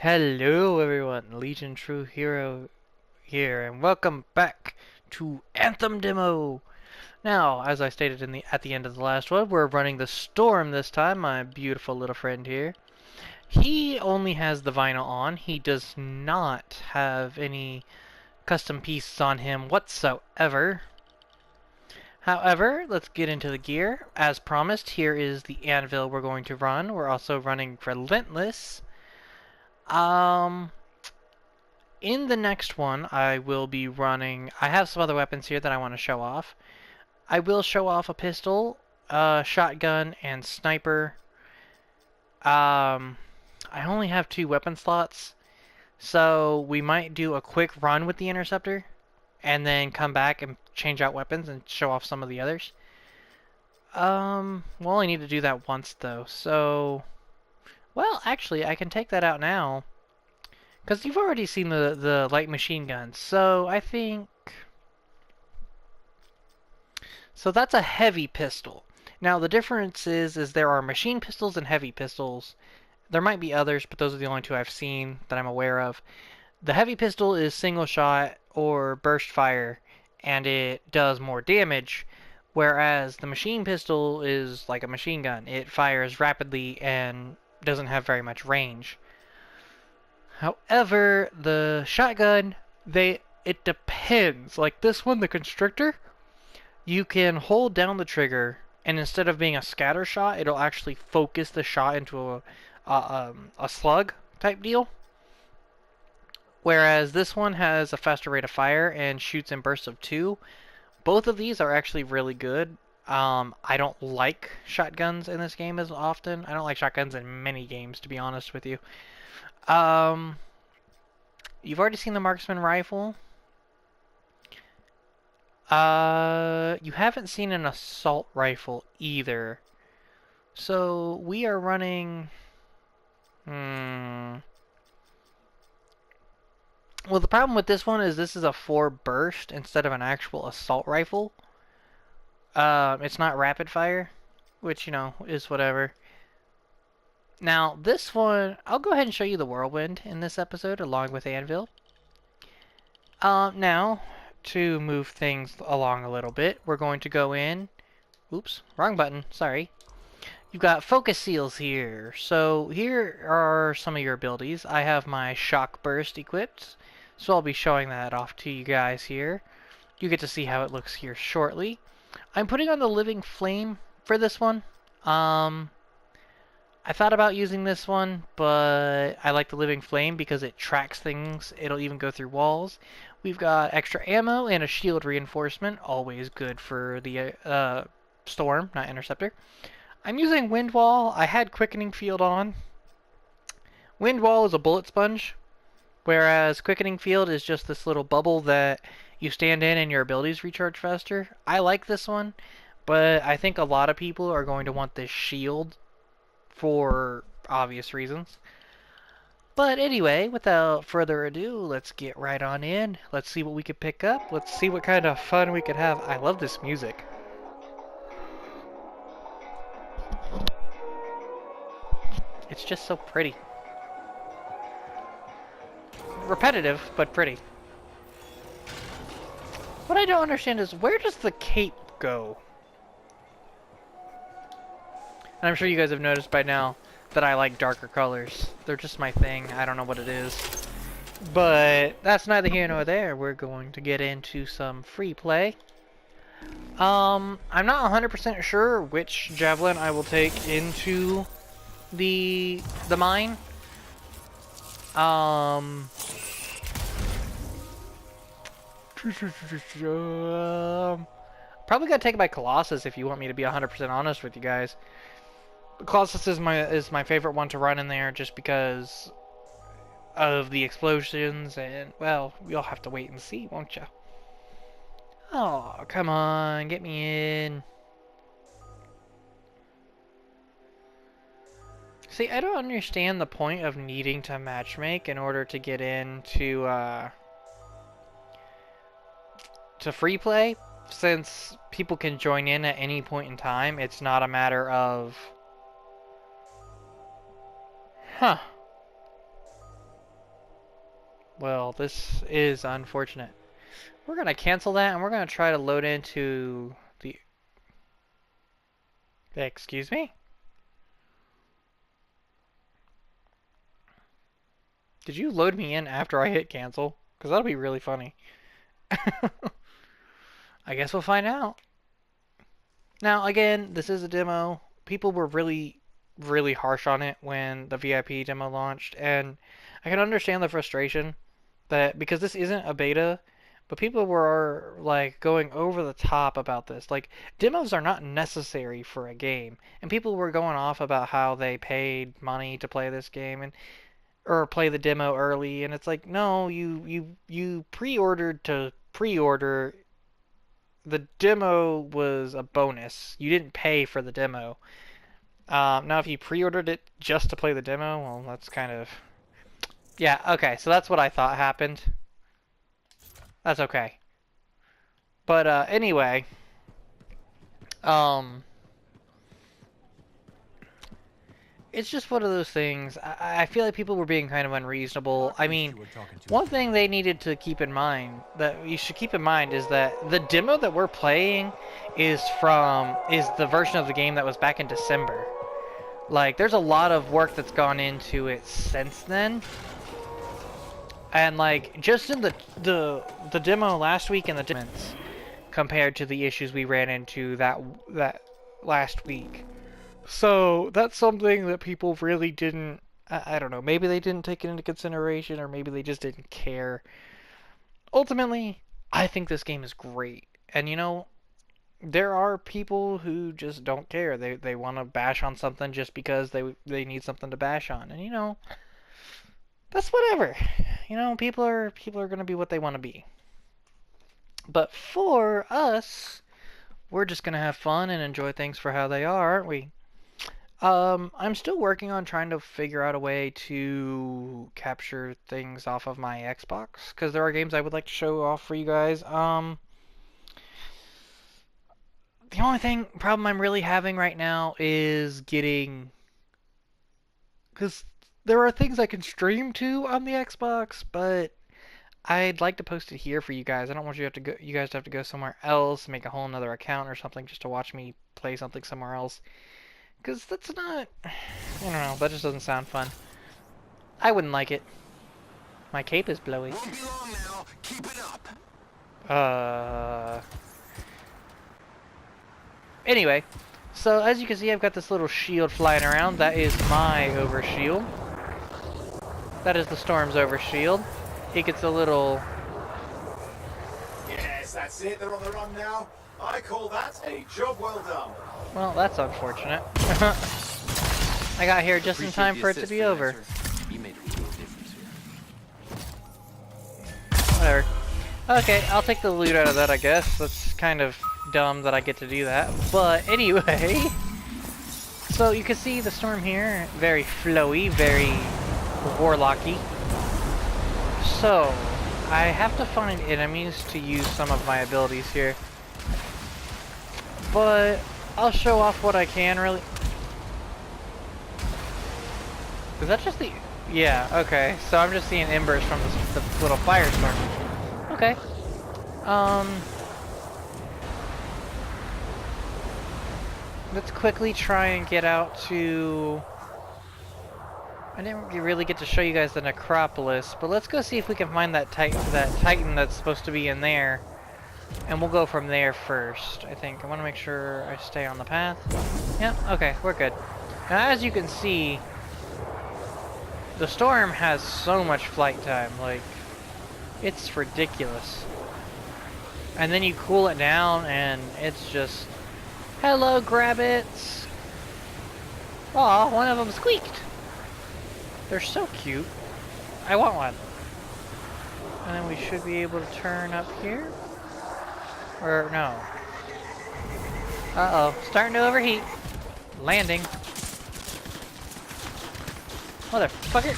Hello everyone, Legion True Hero here, and welcome back to Anthem Demo! Now, as I stated at the end of the last one, we're running the Storm this time, my beautiful little friend here. He only has the vinyl on, he does not have any custom pieces on him whatsoever. However, let's get into the gear. As promised, here is the anvil we're going to run. We're also running Relentless. Um, In the next one, I will be running... I have some other weapons here that I want to show off. I will show off a pistol, shotgun, and sniper. I only have 2 weapon slots, so we might do a quick run with the interceptor, and then come back and change out weapons and show off some of the others. We'll only need to do that once, though, so... Well, actually, I can take that out now. Because you've already seen the light machine guns, so I think... So that's a heavy pistol. Now the difference is there are machine pistols and heavy pistols. There might be others, but those are the only 2 I've seen that I'm aware of. The heavy pistol is single shot or burst fire, and it does more damage, whereas the machine pistol is like a machine gun. It fires rapidly and doesn't have very much range. However, the shotgun, it depends. Like this one, the Constrictor, you can hold down the trigger, and instead of being a scatter shot, it'll actually focus the shot into a slug type deal. Whereas this one has a faster rate of fire and shoots in bursts of 2. Both of these are actually really good. I don't like shotguns in this game as often. I don't like shotguns in many games, to be honest with you. You've already seen the marksman rifle. You haven't seen an assault rifle either. So we are running... Well, the problem with this one is this is a 4 burst instead of an actual assault rifle. It's not rapid fire, which, you know, is whatever. Now, this one, I'll go ahead and show you the whirlwind in this episode along with Anvil. Now, to move things along a little bit, we're going to go in... Oops, wrong button, sorry. You've got focus seals here. So here are some of your abilities. I have my shock burst equipped, so I'll be showing that off to you guys here. You get to see how it looks here shortly. I'm putting on the living flame for this one. I thought about using this one, but I like the living flame because it tracks things. It'll even go through walls. We've got extra ammo and a shield reinforcement, always good for the storm, not interceptor. I'm using wind wall. I had quickening field on. Wind wall is a bullet sponge, whereas quickening field is just this little bubble that you stand in and your abilities recharge faster. I like this one, but I think a lot of people are going to want this shield for obvious reasons. But anyway, without further ado, let's get right on in. Let's see what we could pick up. Let's see what kind of fun we could have. I love this music. It's just so pretty. Repetitive, but pretty. What I don't understand is, where does the cape go? And I'm sure you guys have noticed by now that I like darker colors. They're just my thing. I don't know what it is. But that's neither here nor there. We're going to get into some free play. I'm not 100% sure which javelin I will take into the mine. Probably gotta take it by Colossus if you want me to be 100% honest with you guys. Colossus is my favorite one to run in there just because of the explosions, and well, you'll have to wait and see, won't you? Oh, come on, get me in. See, I don't understand the point of needing to matchmake in order to get into to free play, since people can join in at any point in time. It's not a matter of... Huh. Well, this is unfortunate. We're gonna cancel that and we're gonna try to load into the... Excuse me? Did you load me in after I hit cancel? Because that'll be really funny. I guess we'll find out. Now, again, this is a demo. People were really, really harsh on it when the VIP demo launched, and I can understand the frustration that because this isn't a beta, but people were like going over the top about this. Like, demos are not necessary for a game, and people were going off about how they paid money to play this game and or play the demo early, and it's like, no, you pre-ordered to pre-order. The demo was a bonus. You didn't pay for the demo. Now, if you pre-ordered it just to play the demo, well, that's kind of... Yeah, okay, so that's what I thought happened. That's okay. But, anyway... It's just one of those things. I feel like people were being kind of unreasonable. I mean, one thing they needed to keep in mind, that you should keep in mind, is that the demo that we're playing is the version of the game that was back in December. Like, there's a lot of work that's gone into it since then. And like, just in the demo last week and the demons compared to the issues we ran into that last week. So that's something that people really didn't, I don't know, maybe they didn't take it into consideration or maybe they just didn't care. Ultimately, I think this game is great. And you know, there are people who just don't care. They want to bash on something just because they need something to bash on. And you know, that's whatever. You know, people are going to be what they want to be. But for us, we're just going to have fun and enjoy things for how they are, aren't we? I'm still working on trying to figure out a way to capture things off of my Xbox, because there are games I would like to show off for you guys. The only problem I'm really having right now is getting... Because there are things I can stream to on the Xbox, but I'd like to post it here for you guys. I don't want you guys to have to go somewhere else, make a whole another account or something just to watch me play something somewhere else. Because that's not... I don't know, that just doesn't sound fun. I wouldn't like it. My cape is blowy. Won't be long now. Keep it up. Anyway, so as you can see, I've got this little shield flying around. That is my overshield. That is the Storm's overshield. He gets a little... Yes, that's it. They're on the run now. I call that a job well done. Well, that's unfortunate. I got here just in time for it to be over. You made a real difference here. Whatever. Okay, I'll take the loot out of that, I guess. That's kind of dumb that I get to do that. But anyway, so you can see the Storm here, very flowy, very warlocky. So, I have to find enemies to use some of my abilities here. But I'll show off what I can, really. Is that just the... Yeah, okay. So I'm just seeing embers from the little firestorm. Okay. Let's quickly try and get out to... I didn't really get to show you guys the necropolis, but let's go see if we can find that titan that's supposed to be in there. And we'll go from there first, I think. I want to make sure I stay on the path. Yeah, okay, we're good. Now, as you can see, the Storm has so much flight time. Like, it's ridiculous. And then you cool it down, and it's just... Hello, Grabbits! Aw, one of them squeaked! They're so cute. I want one. And then we should be able to turn up here. Or, no. Uh-oh. Starting to overheat. Landing. Motherfucker.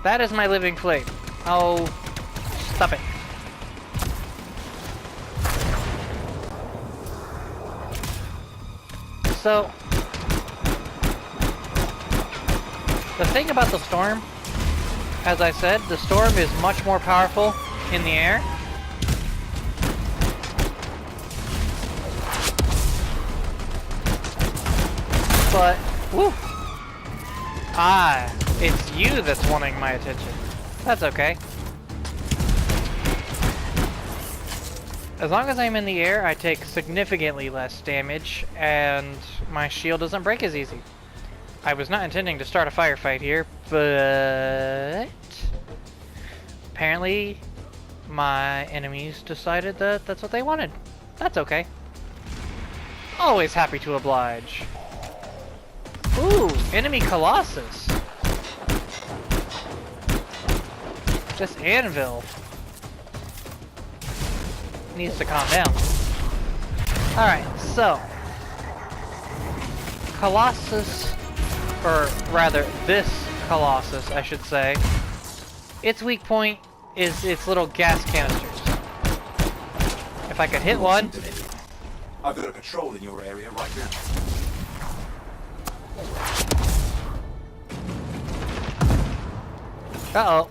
That is my living flame. Oh. Stop it. So. The thing about the Storm as I said, the storm is much more powerful in the air. But, woo! Ah, it's you that's wanting my attention. That's okay. As long as I'm in the air, I take significantly less damage, and my shield doesn't break as easy. I was not intending to start a firefight here, but apparently my enemies decided that that's what they wanted. That's okay. Always happy to oblige. Ooh, enemy Colossus. This anvil needs to calm down. Alright, so Colossus, or rather this Colossus, I should say, its weak point is its little gas canisters. If I could hit one... I've got a patrol in your area right now. Uh-oh,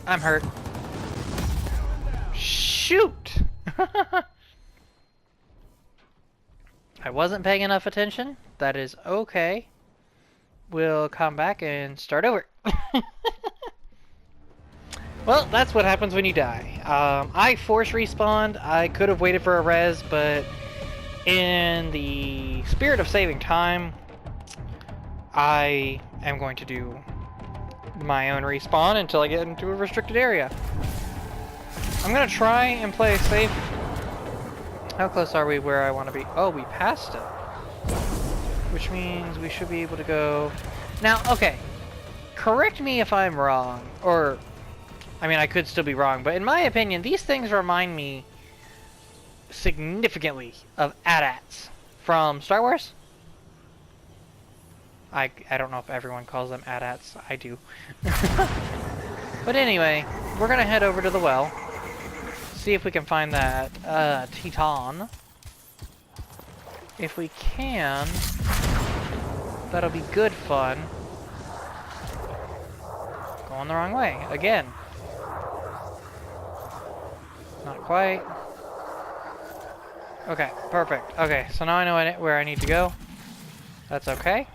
I'm hurt. Shoot! I wasn't paying enough attention. That is okay. We'll come back and start over. Well, that's what happens when you die. I force respawned. I could have waited for a res, but in the spirit of saving time, I am going to do my own respawn until I get into a restricted area. I'm gonna try and play safe. How close are we where I want to be? Oh, we passed it. Which means we should be able to go... Now, okay. Correct me if I'm wrong. Or, I mean, I could still be wrong. But in my opinion, these things remind me significantly of AT-ATs from Star Wars. I don't know if everyone calls them AT-ATs. I do. But anyway, we're gonna head over to the well. See if we can find that Teton. If we can, that'll be good fun. Going the wrong way again. Not quite. Okay, perfect. Okay, so now I know where I need to go. That's okay.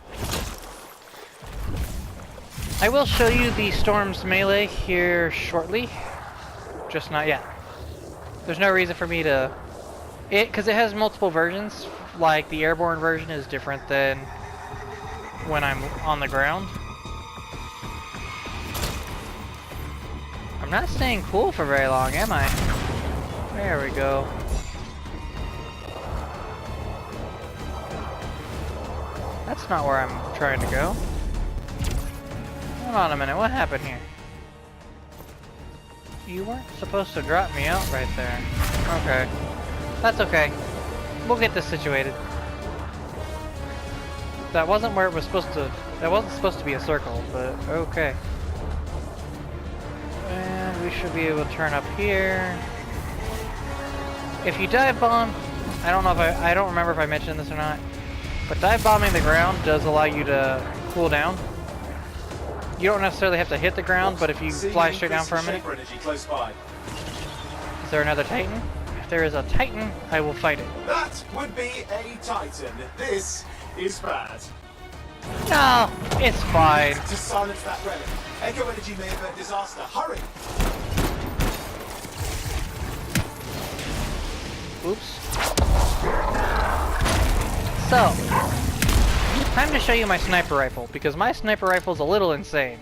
I will show you the Storm's melee here shortly. Just not yet. There's no reason for me to... Because it has multiple versions. Like, the airborne version is different than when I'm on the ground. I'm not staying cool for very long, am I? There we go. That's not where I'm trying to go. Hold on a minute, what happened here? You weren't supposed to drop me out right there. Okay. That's okay. We'll get this situated. That wasn't where it was supposed to... That wasn't supposed to be a circle, but okay. And we should be able to turn up here. If you dive bomb... I don't know if I don't remember if I mentioned this or not. But dive bombing the ground does allow you to cool down. You don't necessarily have to hit the ground, but if you fly straight down for a minute... Is there another Titan? If there is a Titan, I will fight it. That would be a Titan. This is bad. No, it's fine. To silence that relic. Echo energy may avert disaster. Hurry! Oops. So, time to show you my sniper rifle, because my sniper rifle is a little insane.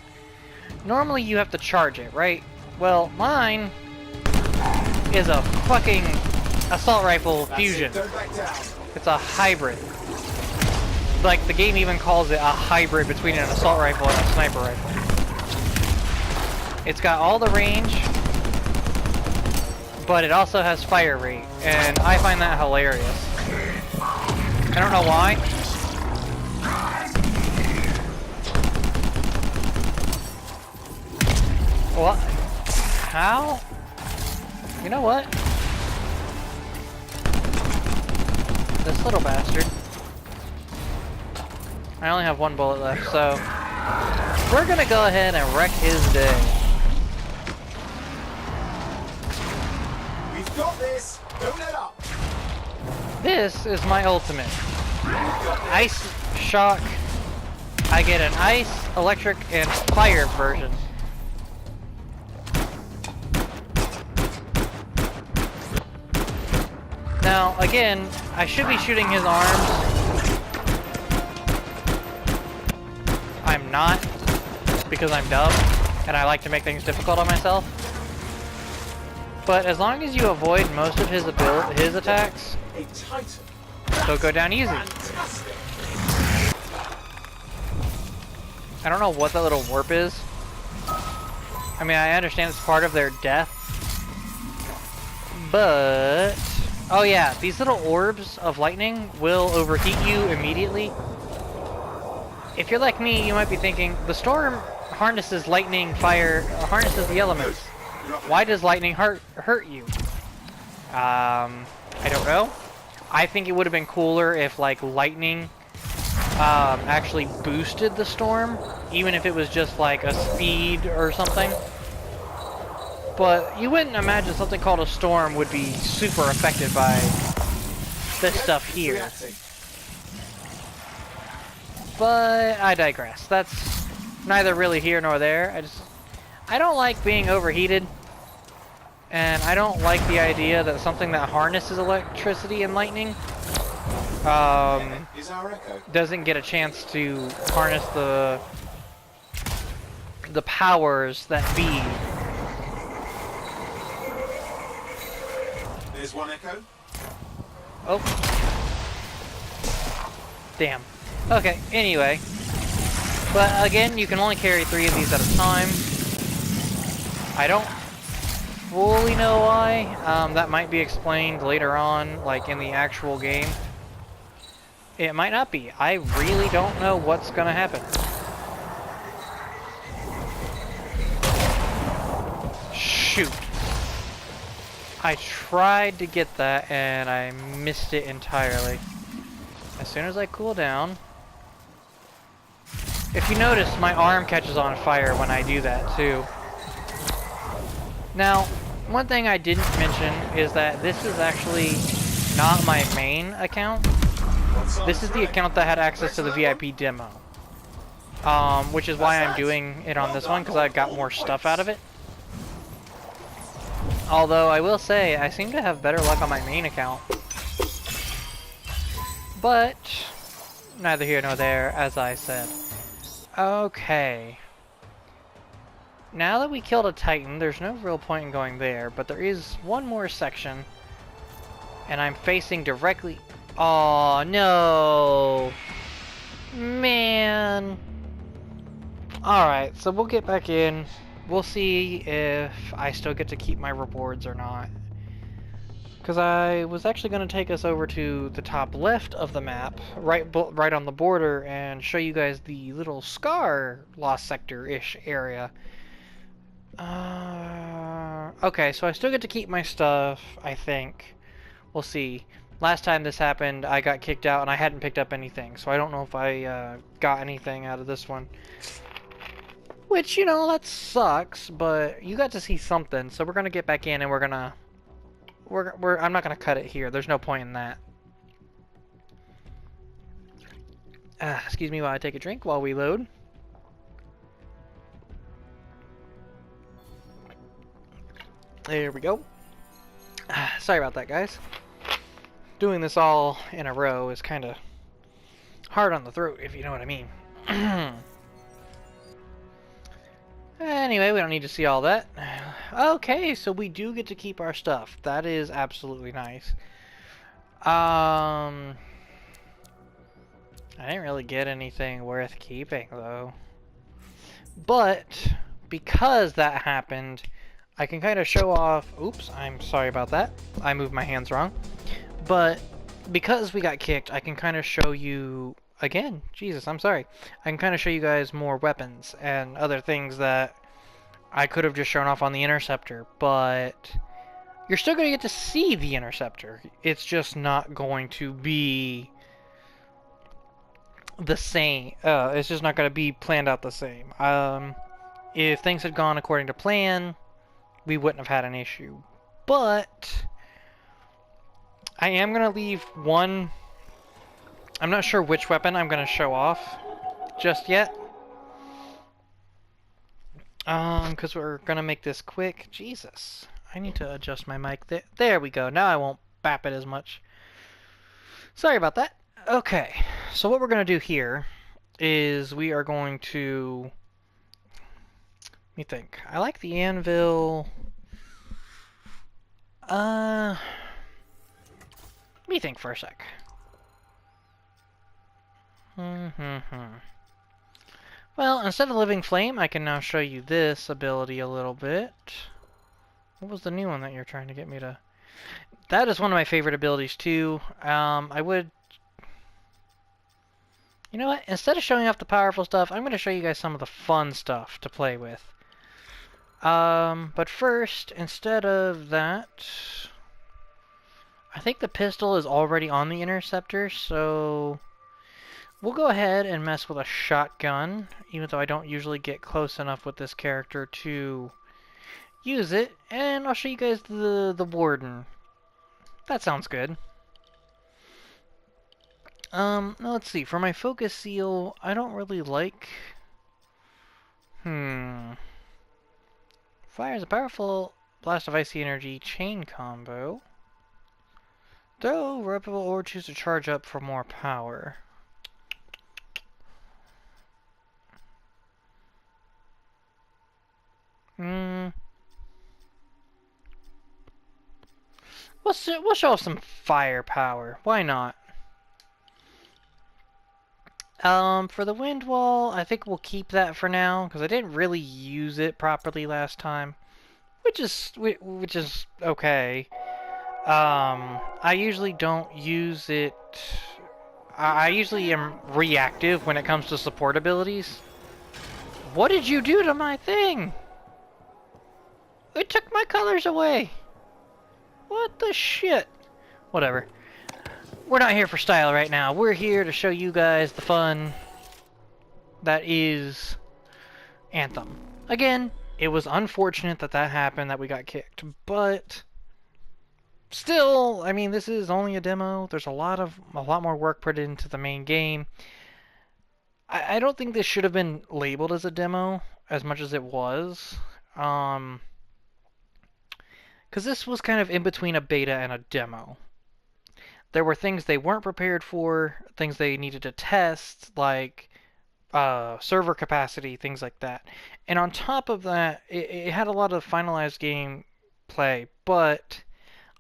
Normally you have to charge it, right? Well, mine is a fucking assault rifle fusion. It's a hybrid. Like, the game even calls it a hybrid between an assault rifle and a sniper rifle. It's got all the range, but it also has fire rate, and I find that hilarious. I don't know why. What? How? You know what? This little bastard. I only have one bullet left, so we're gonna go ahead and wreck his day. Got this. Don't let up. This is my ultimate. Ice shock. I get an ice, electric, and fire version. Now, again, I should be shooting his arms. I'm not, because I'm dumb, and I like to make things difficult on myself. But as long as you avoid most of his attacks, A titan. they'll go down easy. Fantastic. I don't know what that little warp is. I mean, I understand it's part of their death. But... oh yeah, these little orbs of lightning will overheat you immediately. If you're like me, you might be thinking, the storm harnesses lightning, fire, harnesses the elements. Why does lightning hurt you? I don't know. I think it would have been cooler if, like, lightning actually boosted the storm, even if it was just like a speed or something. But you wouldn't imagine something called a storm would be super affected by this stuff here. Reacting. But I digress. That's neither really here nor there. I don't like being overheated. And I don't like the idea that something that harnesses electricity and lightning Is our echo. doesn't get a chance to harness the powers that be. There's one echo. Oh. Damn. Okay, anyway. But again, you can only carry 3 of these at a time. I don't fully know why. That might be explained later on, like in the actual game. It might not be. I really don't know what's gonna happen. Shoot. I tried to get that and I missed it entirely. As soon as I cool down... if you notice, my arm catches on fire when I do that too. Now, one thing I didn't mention is that this is actually not my main account. This is the account that had access to the VIP demo. Which is why I'm doing it on this one, because I got more stuff out of it. Although, I will say, I seem to have better luck on my main account. But, neither here nor there, as I said. Okay. Now that we killed a Titan, there's no real point in going there, but there is one more section. And I'm facing directly... oh no! Man! Alright, so we'll get back in. We'll see if I still get to keep my rewards or not. Because I was actually going to take us over to the top left of the map, right on the border, and show you guys the little Scar Lost Sector-ish area. Okay, so I still get to keep my stuff, I think. We'll see. Last time this happened, I got kicked out and I hadn't picked up anything, so I don't know if I got anything out of this one. Which, you know, that sucks, but you got to see something, so we're gonna get back in and we're gonna... I'm not gonna cut it here, there's no point in that. Excuse me while I take a drink while we load. There we go. Sorry about that, guys. Doing this all in a row is kind of hard on the throat, if you know what I mean. Anyway, we don't need to see all that. Okay, so we do get to keep our stuff. That is absolutely nice. I didn't really get anything worth keeping, though. But, because that happened, I can kind of show off... oops, I'm sorry about that. I moved my hands wrong. But, because we got kicked, I can kind of show you... again, Jesus, I'm sorry. I can kind of show you guys more weapons and other things that I could have just shown off on the Interceptor, but you're still going to get to see the Interceptor. It's just not going to be the same. It's just not going to be planned out the same. If things had gone according to plan, we wouldn't have had an issue. But I am gonna leave one. I'm not sure which weapon I'm gonna show off just yet. Because we're gonna make this quick. Jesus. I need to adjust my mic. There we go. Now I won't bap it as much. Sorry about that. Okay. So what we're gonna do here is we are going to... Let me think. I like the anvil. Let me think for a sec. Well, instead of Living Flame, I can now show you this ability a little bit. What was the new one that you're trying to get me to... That is one of my favorite abilities, too. I would... You know what? Instead of showing off the powerful stuff, I'm going to show you guys some of the fun stuff to play with. But first, instead of that... I think the pistol is already on the interceptor, so... We'll go ahead and mess with a shotgun, even though I don't usually get close enough with this character to use it. And I'll show you guys the warden. That sounds good. Now let's see. For my focus seal, I don't really like... Fires a powerful blast of icy energy chain combo. Though, reputable or choose to charge up for more power. We'll show off some firepower. Why not? For the wind wall, I think we'll keep that for now because I didn't really use it properly last time, which is okay. I usually don't use it. I usually am reactive when it comes to support abilities. What did you do to my thing? It took my colors away. What the shit? Whatever. We're not here for style right now. We're here to show you guys the fun that is Anthem. Again, it was unfortunate that that happened, that we got kicked, but still, I mean, this is only a demo. There's a lot more work put into the main game. I don't think this should have been labeled as a demo as much as it was. Because this was kind of in between a beta and a demo. There were things they weren't prepared for, things they needed to test, like server capacity, things like that. And on top of that, it had a lot of finalized gameplay, but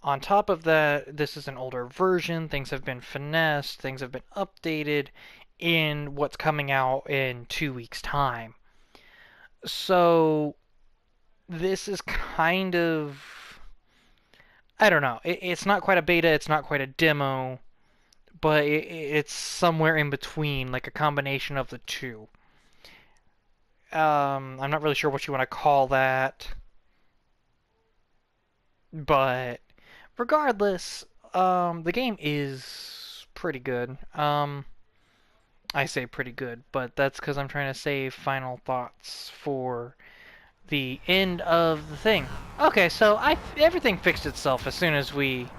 on top of that, this is an older version, things have been finessed, things have been updated in what's coming out in 2 weeks' time. So this is kind of... I don't know. It's not quite a beta, it's not quite a demo, but it's somewhere in between, like a combination of the two. I'm not really sure what you want to call that, but regardless, the game is pretty good. I say pretty good, but that's because I'm trying to save final thoughts for the end of the thing. Okay, so everything fixed itself as soon as we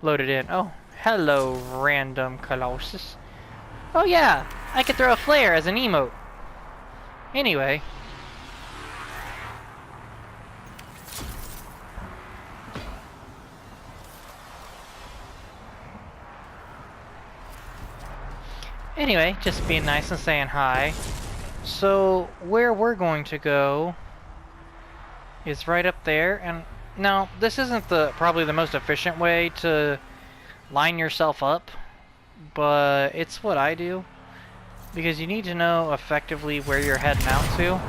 loaded in. Oh, hello, random Colossus. Oh yeah, I could throw a flare as an emote. Anyway. Anyway, just being nice and saying hi. So, where we're going to go is right up there, and now this isn't probably the most efficient way to line yourself up, but it's what I do because you need to know effectively where you're heading out to.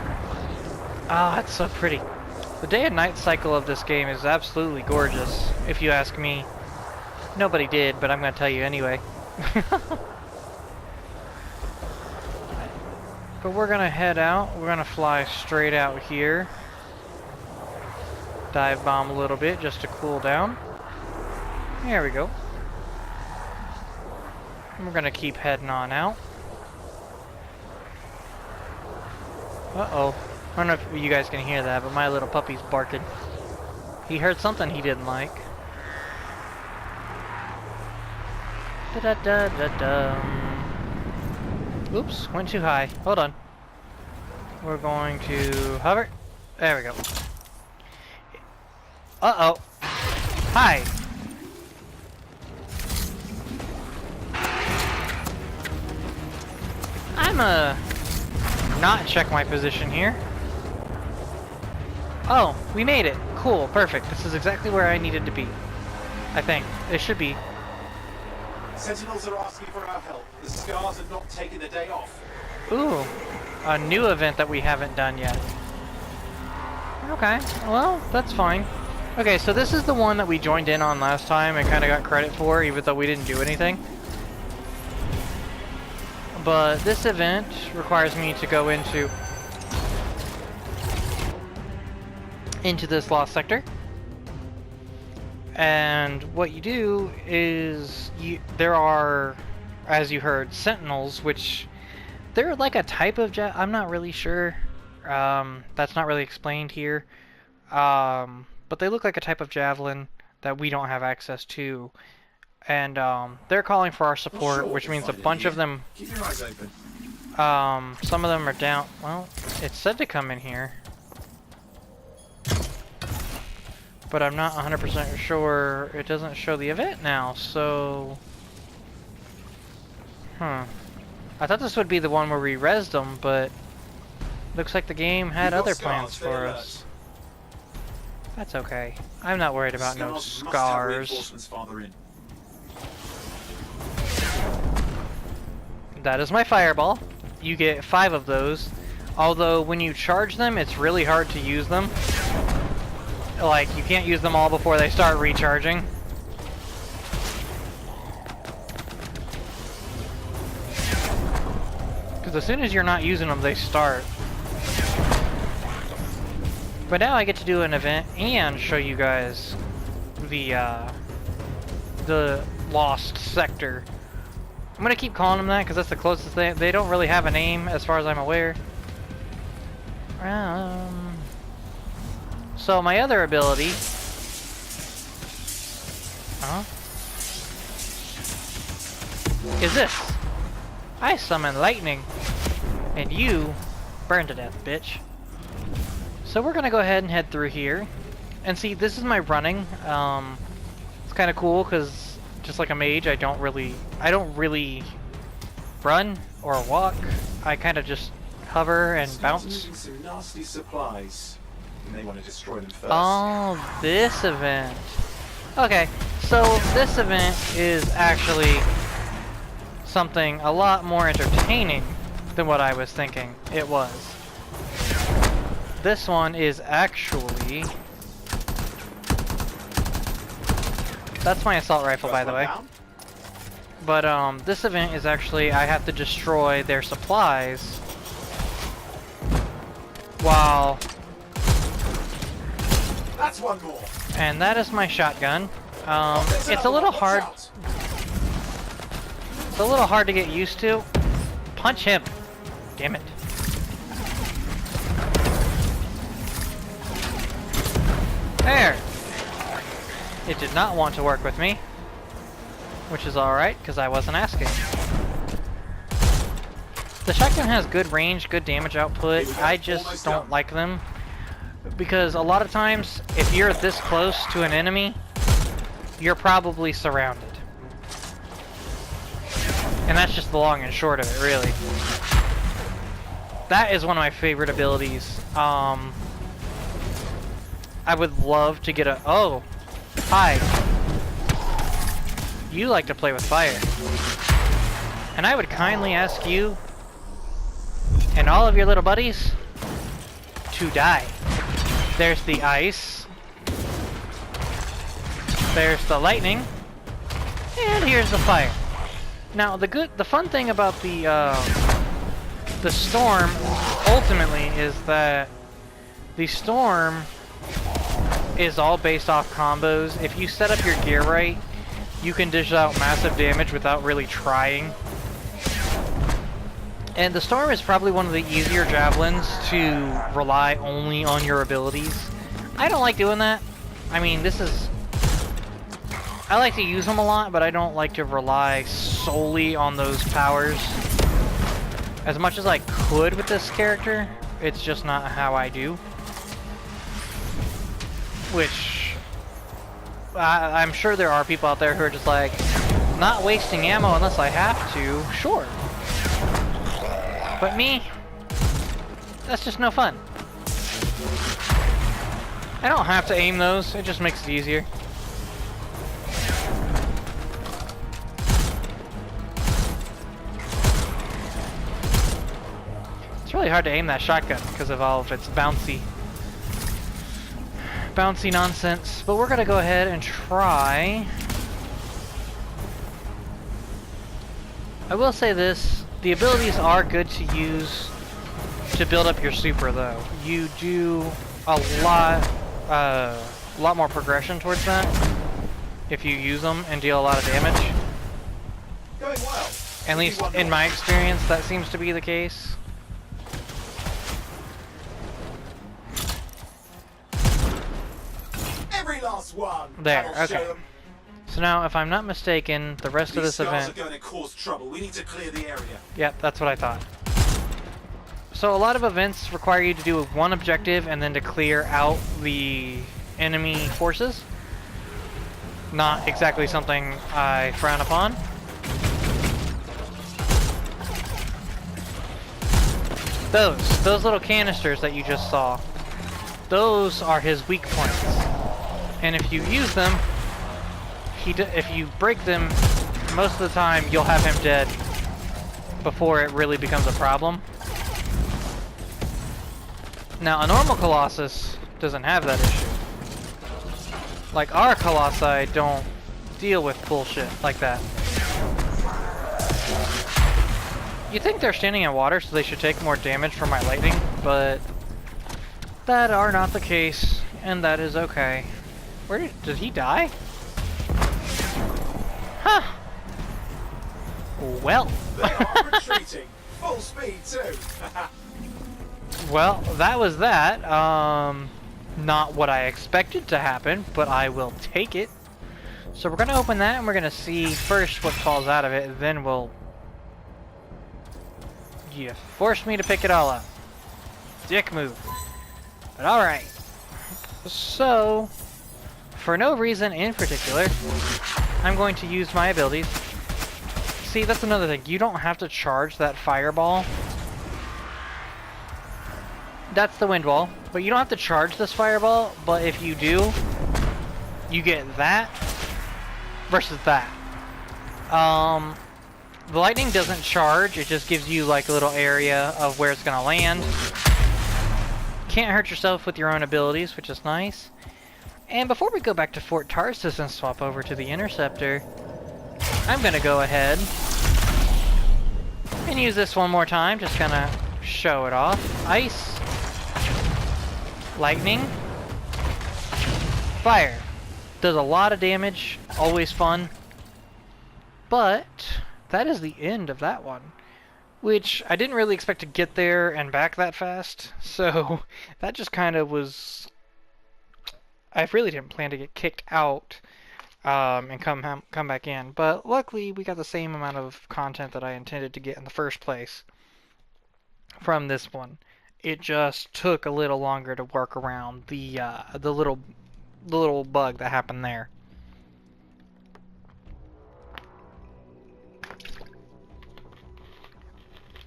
Oh, it's so pretty. The day and night cycle of this game is absolutely gorgeous, if you ask me. Nobody did, but I'm going to tell you anyway. But we're going to head out. We're going to fly straight out here. Dive bomb a little bit just to cool down. There we go. And we're gonna keep heading on out. Uh-oh. I don't know if you guys can hear that, but my little puppy's barking. He heard something he didn't like. Da da da da da. Oops, went too high. Hold on. We're going to hover. There we go. Uh-oh. Hi. I'm not check my position here. Oh, we made it. Cool, perfect. This is exactly where I needed to be. I think. It should be. Sentinels are asking for our help. The Scars are not taking the day off. Ooh, a new event that we haven't done yet. Okay, well, that's fine. Okay, so this is the one that we joined in on last time and kind of got credit for, even though we didn't do anything. But this event requires me to go into this lost sector. And what you do is, there are, as you heard, sentinels, which they're like a type of I'm not really sure. That's not really explained here. But they look like a type of javelin that we don't have access to. And they're calling for our support, which means a bunch of them. Keep your eyes open. Some of them are down. Well, it said to come in here. But I'm not 100% sure. It doesn't show the event now, so... I thought this would be the one where we rezzed them, but... looks like the game had other plans for us. That's okay. I'm not worried about no scars. That is my fireball. You get 5 of those. Although, when you charge them, it's really hard to use them. Like, you can't use them all before they start recharging. Because as soon as you're not using them, they start. But now I get to do an event and show you guys the lost sector. I'm gonna keep calling them that because that's the closest they don't really have a name as far as I'm aware. So my other ability is this. I summon lightning and you burn to death, bitch. So we're gonna go ahead and head through here. And see, this is my running. It's kind of cool because just like a mage, I don't really run or walk. I kind of just hover and bounce. Some nasty supplies. You may want to destroy them first. Oh, this event. Okay, so this event is actually something a lot more entertaining than what I was thinking it was. This one is actually... That's my assault rifle, by the way. But this event is actually, I have to destroy their supplies while... That's one more. And that is my shotgun. It's a little hard. It's a little hard to get used to. Punch him. Damn it. There. It did not want to work with me. Which is alright, because I wasn't asking. The shotgun has good range, good damage output. I just don't like them. Because a lot of times, if you're this close to an enemy, you're probably surrounded. And that's just the long and short of it, really. That is one of my favorite abilities. I would love to get a... Oh! Hi! You like to play with fire. And I would kindly ask you, and all of your little buddies, to die. There's the ice. There's the lightning. And here's the fire. Now, the fun thing about the storm, ultimately, is that the storm is all based off combos. If you set up your gear right, you can dish out massive damage without really trying. And the storm is probably one of the easier javelins to rely only on your abilities. I don't like doing that. I mean, this is I like to use them a lot, but I don't like to rely solely on those powers. As much as I could with this character, it's just not how I do. Which, I'm sure there are people out there who are just like, not wasting ammo unless I have to, sure. But me, that's just no fun. I don't have to aim those, it just makes it easier. It's really hard to aim that shotgun because of all of its bouncy nonsense. But we're gonna go ahead and try. I will say this, the abilities are good to use to build up your super though. You do a lot more progression towards that if you use them and deal a lot of damage. Going well. At least in my experience, that seems to be the case. Every last one. There, That'll show okay. them. So now, if I'm not mistaken, the rest of These this scars event... are going to cause trouble. We need to clear the area. Yep, that's what I thought. So a lot of events require you to do one objective and then to clear out the enemy forces. Not exactly something I frown upon. Those little canisters that you just saw, those are his weak points. And if you use them, if you break them, most of the time you'll have him dead before it really becomes a problem. Now, a normal Colossus doesn't have that issue. Like, our Colossi don't deal with bullshit like that. You'd think they're standing in water, so they should take more damage from my lightning, but that are not the case, and that is okay. Did he die? Huh. Well. They are retreating. Full speed too. Well, that was that. Not what I expected to happen, but I will take it. So we're gonna open that and we're gonna see first what falls out of it, then we'll... You forced me to pick it all up. Dick move. But alright. So, for no reason in particular, I'm going to use my abilities. See, that's another thing. You don't have to charge that fireball. That's the wind wall. But you don't have to charge this fireball, but if you do, you get that versus that. The lightning doesn't charge, it just gives you like a little area of where it's gonna land. Can't hurt yourself with your own abilities, which is nice. And before we go back to Fort Tarsus and swap over to the Interceptor, I'm gonna go ahead and use this one more time, just kinda show it off. Ice. Lightning. Fire. Does a lot of damage, always fun. But that is the end of that one, which I didn't really expect to get there and back that fast, so that just kind of was... I really didn't plan to get kicked out and come back in, but luckily we got the same amount of content that I intended to get in the first place from this one. It just took a little longer to work around the little bug that happened there.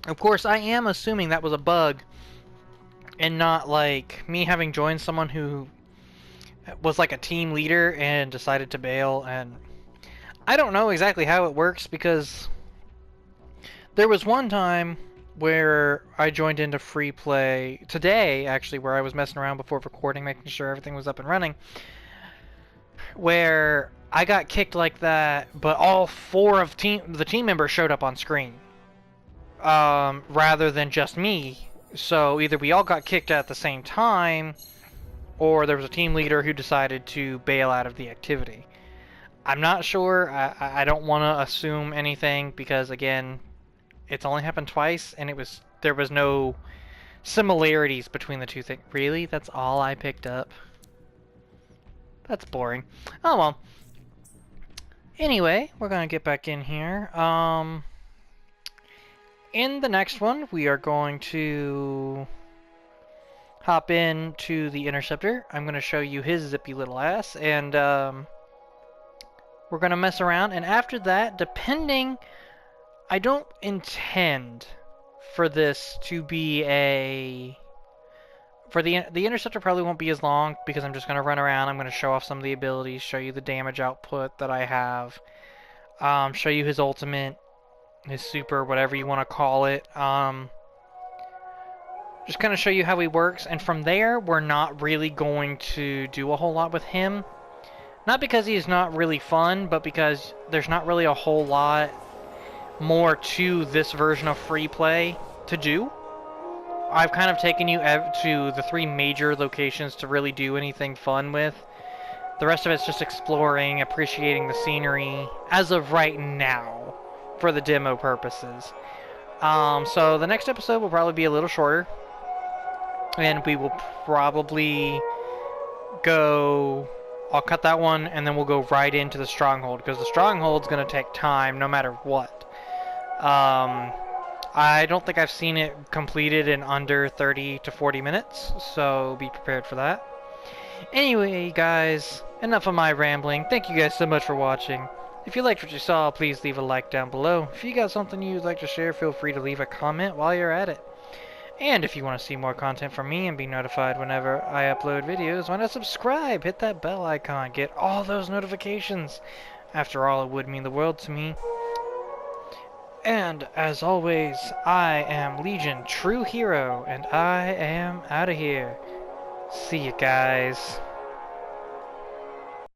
Of course, I am assuming that was a bug and not like me having joined someone who was like a team leader and decided to bail, and I don't know exactly how it works because there was one time where I joined into free play today, actually, where I was messing around before recording, making sure everything was up and running, where I got kicked like that, but all four of the team members showed up on screen, rather than just me. So either we all got kicked at the same time, or there was a team leader who decided to bail out of the activity. I'm not sure. I don't want to assume anything because, again, it's only happened twice, and there was no similarities between the two things. Really? That's all I picked up? That's boring. Oh well. Anyway, we're gonna get back in here. In the next one, we are going to hop into the Interceptor. I'm gonna show you his zippy little ass, and we're gonna mess around. And after that, depending, I don't intend for this to be a... For the Interceptor probably won't be as long because I'm just going to run around. I'm going to show off some of the abilities, show you the damage output that I have, show you his ultimate, his super, whatever you want to call it. Just kind of show you how he works, and from there, we're not really going to do a whole lot with him. Not because he's not really fun, but because there's not really a whole lot more to this version of free play to do. I've kind of taken you to the 3 major locations to really do anything fun with. The rest of it's just exploring, appreciating the scenery, as of right now, for the demo purposes. So the next episode will probably be a little shorter, and we will probably go... I'll cut that one, and then we'll go right into the Stronghold, because the Stronghold's going to take time no matter what. I don't think I've seen it completed in under 30 to 40 minutes, so be prepared for that. Anyway, guys, enough of my rambling. Thank you guys so much for watching. If you liked what you saw, please leave a like down below. If you got something you'd like to share, feel free to leave a comment while you're at it. And if you want to see more content from me and be notified whenever I upload videos, why not subscribe? Hit that bell icon, get all those notifications. After all, it would mean the world to me. And, as always, I am Legion, true hero, and I am out of here. See you guys.